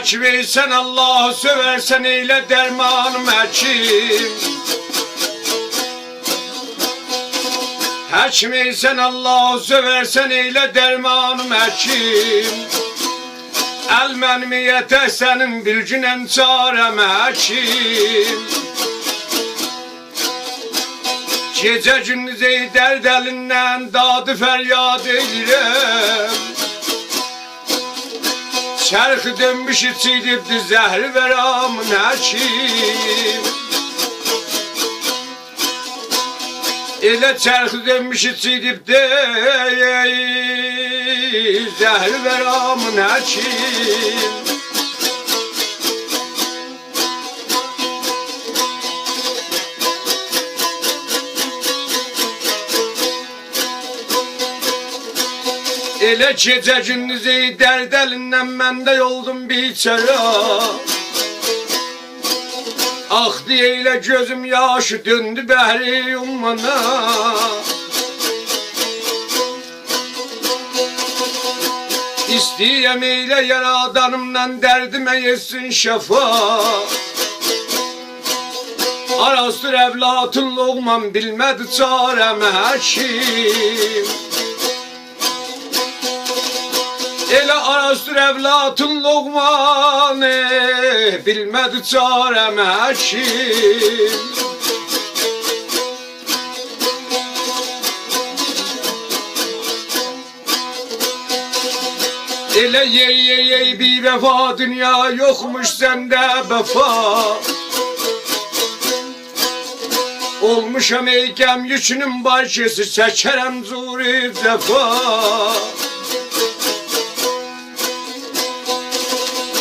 Həkim Allah'ı söversen eyle dermanım həkim. Həkim Allah'ı söversen eyle dermanım həkim. El mənmiyyətə sənin bilginən çarəm həkim. Gecə gündüz ey dərd əlindən dadı fəryad edirəm. Çərxi dönmüş içilibdi zəhri vəramın həkim. Elə çərxi dönmüş içilibdi zəhri vəramın həkim. Elə gecə gündüz ey dərd əlindən məndə yoldum biçərə. Axdı eylə gözüm yaşı döndü bəhri ummana. İstəyəm eylə yaradanımdan dərdimə yesin şəfa. Arasdır əvlatın loğman bilmədi çarəm həkim. Elə arasdır evlatın loğmanı bilmədi çarəm həkim. Elə yey bir vəfa dünya yoxmuş səndə vəfa. Olmuşam ey qəm yükünün başısı çəkərəm zuri cəfa.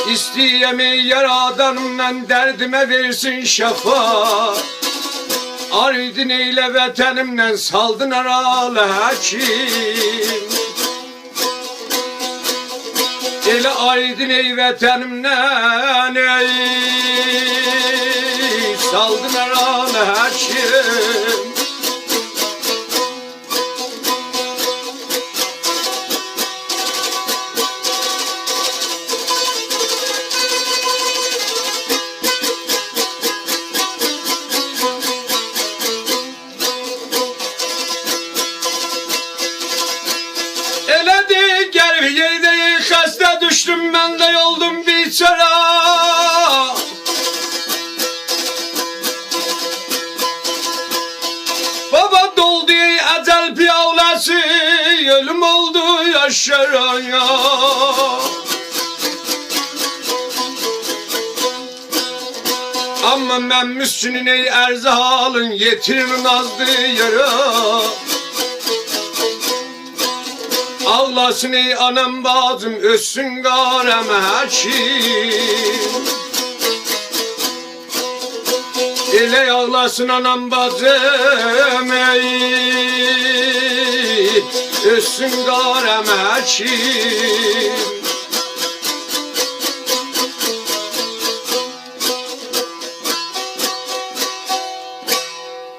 İstəyəm ey yaradanımdan dərdimə versin şəfa. Aydın eylə vətənimdən saldın aralı həkim. Elə aydın ey vətənimdən saldın aralı həkim. Düştüm ben de yoldum biçara. Baba doldu ecel piyavlası, ölüm oldu yaşaraya. Ama ben müslünün ey erzahalın yetirin azdı yara. Ağlasın ey anam bacım ölsün qarəm həkim. Elə ağlasın anam bacım ey ölsün qarəm həkim.